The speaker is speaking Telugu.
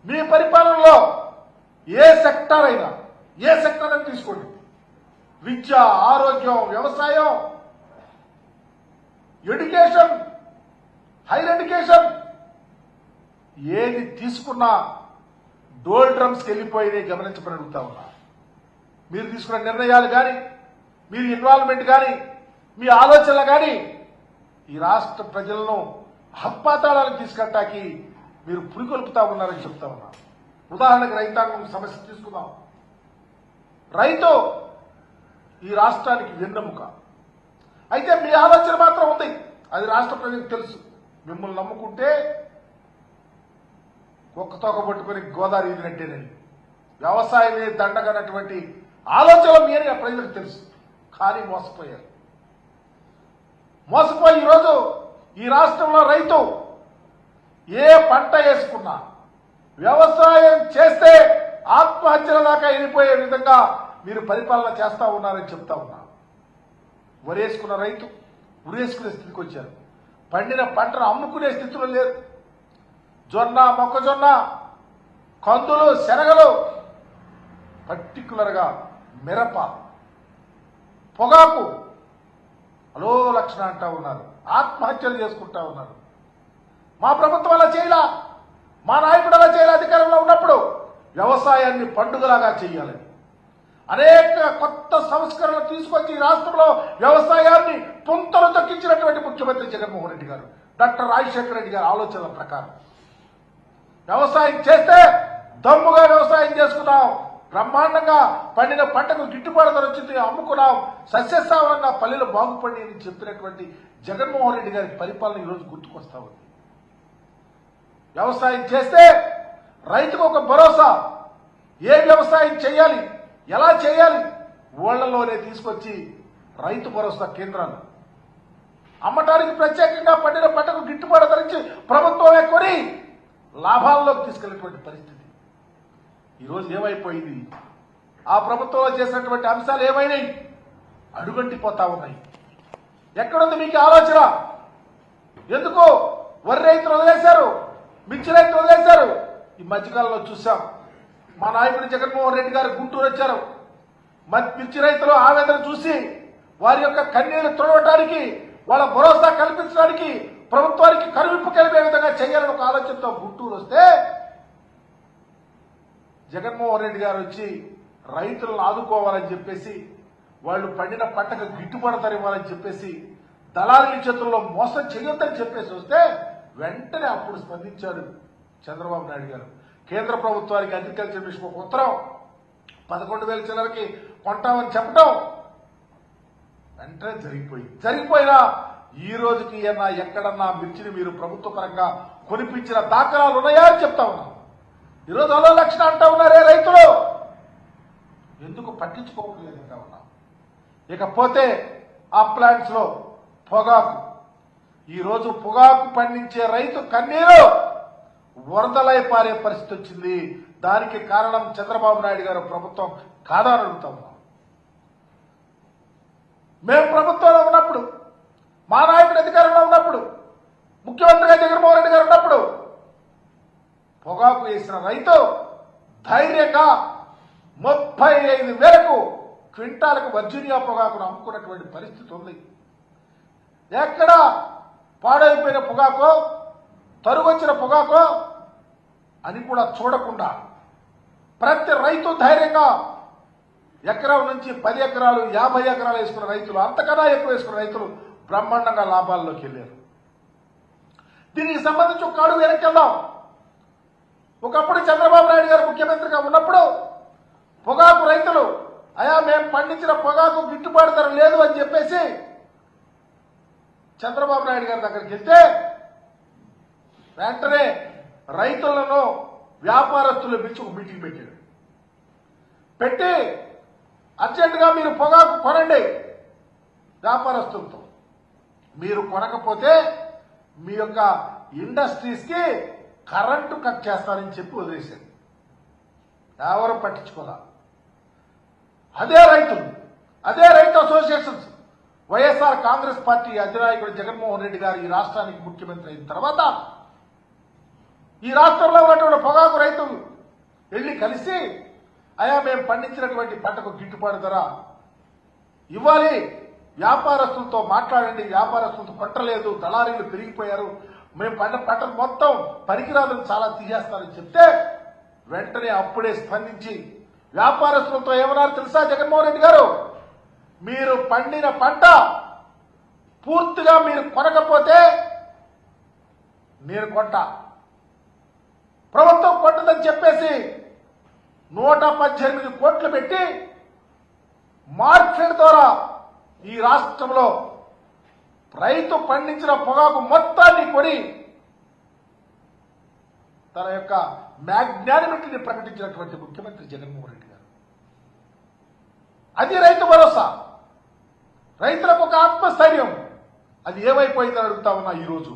మీ పరిపాలనలో ఏ సెక్టర్ అయినా తీసుకోండి, విద్య, ఆరోగ్యం, వ్యవసాయం, ఎడ్యుకేషన్, హైర్ ఎడ్యుకేషన్, ఏది తీసుకున్నా డోల్ డ్రమ్స్కి వెళ్ళిపోయినాయి గమనించమని అడుగుతా ఉన్నా. మీరు తీసుకున్న నిర్ణయాలు కానీ, మీరు ఇన్వాల్వ్మెంట్ కానీ, మీ ఆలోచనలు కానీ ఈ రాష్ట్ర ప్రజలను హత్పాతాళాలకు తీసుకెళ్ళటానికి మీరు పురికొల్పుతా ఉన్నారని చెప్తా ఉన్నా. ఉదాహరణకు రైతాంగం సమస్య తీసుకుందాం. రైతు ఈ రాష్ట్రానికి వెన్నెముక. అయితే మీ ఆలోచన మాత్రం ఉంది, అది రాష్ట్ర ప్రజలకు తెలుసు. మిమ్మల్ని నమ్ముకుంటే ఒక్క తోక పట్టుకుని గోదావరి ఈదినట్టేనని, వ్యవసాయమే దండగనటువంటి ఆలోచన మీరే ప్రజలకు తెలుసు. కానీ మోసపోయారు. మోసపోయి ఈరోజు ఈ రాష్ట్రంలో రైతు ఏ పంట వేసుకున్నా, వ్యవసాయం చేస్తే ఆత్మహత్యల దాకా వెళ్ళిపోయే విధంగా మీరు పరిపాలన చేస్తా ఉన్నారని చెప్తా ఉన్నా. వరేసుకున్న రైతు ఉరేసుకునే స్థితికి వచ్చారు. పండిన పంటను అమ్ముకునే స్థితిలో లేరు. జొన్న, మొక్కజొన్న, కందులు, శనగలు, పర్టికులర్గా మిరప, పొగాకు అలో లక్షణ అంటా ఉన్నారు. ఆత్మహత్యలు చేసుకుంటా ఉన్నారు. మా ప్రభుత్వం అలా చేయాల, మా నాయకుడు అలా చేయాలి. అధికారంలో ఉన్నప్పుడు వ్యవసాయాన్ని పండుగలాగా చేయాలని అనేక కొత్త సంస్కరణలు తీసుకొచ్చి ఈ రాష్ట్రంలో వ్యవసాయాన్ని పుంతలు తొక్కించినటువంటి ముఖ్యమంత్రి జగన్మోహన్ రెడ్డి గారు, డాక్టర్ రాజశేఖర రెడ్డి గారి ఆలోచనల ప్రకారం వ్యవసాయం చేస్తే దమ్ముగా వ్యవసాయం చేసుకున్నాం, బ్రహ్మాండంగా పండిన పంటకు గిట్టుబాటు ధర వచ్చింది, అమ్ముకున్నాం, సస్యశ్యామలంగా పల్లెలు బాగుపడి అని చెప్పినటువంటి జగన్మోహన్ రెడ్డి గారి పరిపాలన ఈరోజు గుర్తుకొస్తా ఉంది. వ్యవసాయం చేస్తే రైతుకు ఒక భరోసా, ఏ వ్యవసాయం చేయాలి, ఎలా చేయాలి, ఊళ్లలోనే తీసుకొచ్చి రైతు భరోసా కేంద్రాలు అమ్మటానికి ప్రత్యేకంగా పండిన పంటకు గిట్టుబాటు ధరించి ప్రభుత్వమే కొని లాభాల్లోకి తీసుకెళ్లేటువంటి పరిస్థితి ఈరోజు ఏమైపోయింది? ఆ ప్రభుత్వంలో చేసినటువంటి అంశాలు ఏమైనాయి? అడుగంటిపోతా ఉన్నాయి. ఎక్కడుంది మీకు ఆలోచన? ఎందుకు వరి రైతులు వదిలేశారు, మిర్చి రైతులు వదిలేశారు? ఈ మధ్యకాలంలో చూసాం, మా నాయకుడు జగన్మోహన్ రెడ్డి గారు గుంటూరు వచ్చారు. మిర్చి రైతులు ఆవేదన చూసి వారి యొక్క కన్నీళ్లు తుడవటానికి, వాళ్ళ భరోసా కల్పించడానికి, ప్రభుత్వానికి కరువిప్పు కలిపే విధంగా చేయాలని ఒక ఆలోచనతో గుంటూరు వస్తే జగన్మోహన్ రెడ్డి గారు వచ్చి రైతులను ఆదుకోవాలని చెప్పేసి, వాళ్ళు పండిన పంటకు గిట్టుబాటు ధర ఇవ్వాలని చెప్పేసి, దళారుల చేతుల్లో మోసం చేయొద్దని చెప్పేసి వస్తే వెంటనే అప్పుడు స్పందించాడు చంద్రబాబు నాయుడు గారు. కేంద్ర ప్రభుత్వానికి అగ్రికల్చర్ మిషన్ ఒక ఉత్తరం 11,000 చిల్లరకి కొంటామని చెప్పడం వెంటనే జరిగిపోయినా ఈ రోజుకి ఎక్కడన్నా మిర్చిని మీరు ప్రభుత్వ పరంగా కొనిపించిన దాఖలాలు ఉన్నాయా అని చెప్తా ఉన్నాం. ఈరోజు అలో లక్షణ అంటా ఉన్నారే రైతులు, ఎందుకు పట్టించుకోవట్లేదు అంటా ఉన్నాం. ఇకపోతే ఆ ప్లాంట్స్ లో పొగాకు, ఈరోజు పొగాకు పండించే రైతు కన్నీరు వరదలై పారే పరిస్థితి వచ్చింది. దానికి కారణం చంద్రబాబు నాయుడు గారు ప్రభుత్వం కాదని అడుగుతా ఉన్నాం. మేము ప్రభుత్వంలో ఉన్నప్పుడు, మా నాయకుడు అధికారంలో ఉన్నప్పుడు, ముఖ్యమంత్రిగా జగన్మోహన్ రెడ్డి గారు ఉన్నప్పుడు పొగాకు వేసిన రైతు ధైర్యంగా 35,000 క్వింటాలకు వర్జీనియా పొగాకును అమ్ముకున్నటువంటి పరిస్థితి ఉంది. ఎక్కడ పాడైపోయిన పొగాకో, తరుగొచ్చిన పొగాకో అని కూడా చూడకుండా ప్రతి రైతు ధైర్యంగా ఎకరం నుంచి 10 ఎకరాలు, 50 ఎకరాలు వేసుకున్న రైతులు, అంతకన్నా ఎక్కువ వేసుకున్న రైతులు బ్రహ్మాండంగా లాభాల్లోకి వెళ్ళారు. దీనికి సంబంధించి ఒక అడుగు వెనక్కి వెళ్దాం. ఒకప్పుడు చంద్రబాబు నాయుడు గారు ముఖ్యమంత్రిగా ఉన్నప్పుడు పొగాకు రైతులు, అయా మేము పండించిన పొగాకు గిట్టుబాటు ధర లేదు అని చెప్పేసి చంద్రబాబు నాయుడు గారి దగ్గరికి వెళ్తే వెంటనే రైతులను వ్యాపారస్తులు పిలిచి ఒక మీటింగ్ పెట్టి అర్జెంటుగా మీరు పొగాకు కొనండి వ్యాపారస్తులతో, మీరు కొనకపోతే మీ యొక్క ఇండస్ట్రీస్ కి కరెంటు కట్ చేస్తారని చెప్పి వదిలేశారు. ఎవరు పట్టించుకోదా. అదే రైతు అసోసియేషన్స్, వైఎస్ఆర్ కాంగ్రెస్ పార్టీ అధినాయకుడు జగన్మోహన్ రెడ్డి గారు ఈ రాష్ట్రానికి ముఖ్యమంత్రి అయిన తర్వాత ఈ రాష్ట్రంలో ఉన్నటువంటి పొగాకు రైతులు వెళ్ళి కలిసి అయా మేము పండించినటువంటి పంటకు గిట్టుబాటు ధర ఇవ్వాలి, వ్యాపారస్తులతో మాట్లాడండి, వ్యాపారస్తులతో పట్టలేదు, దళారీలు పెరిగిపోయారు, మేము పంట మొత్తం పనికిరాదని చాలా తీసేస్తారని చెప్తే వెంటనే అప్పుడే స్పందించి వ్యాపారస్తులతో ఏమన్నారు తెలుసా జగన్మోహన్ రెడ్డి గారు, మీరు పండిన పంట పూర్తిగా మీరు కొనకపోతే నేను కొంటా, ప్రభుత్వం కొంటుందని చెప్పేసి 118 కోట్లు పెట్టి మార్కెట్ ద్వారా ఈ రాష్ట్రంలో రైతు పండించిన పొగాకు మొత్తాన్ని కొని తన యొక్క మ్యాగ్నానిమిటీని ప్రకటించినటువంటి ముఖ్యమంత్రి జగన్మోహన్ రెడ్డి గారు. అది రైతు భరోసా, రైతులకు ఒక ఆత్మస్థైర్యం. అది ఏమైపోయిందని అడుగుతా ఉన్నా ఈరోజు.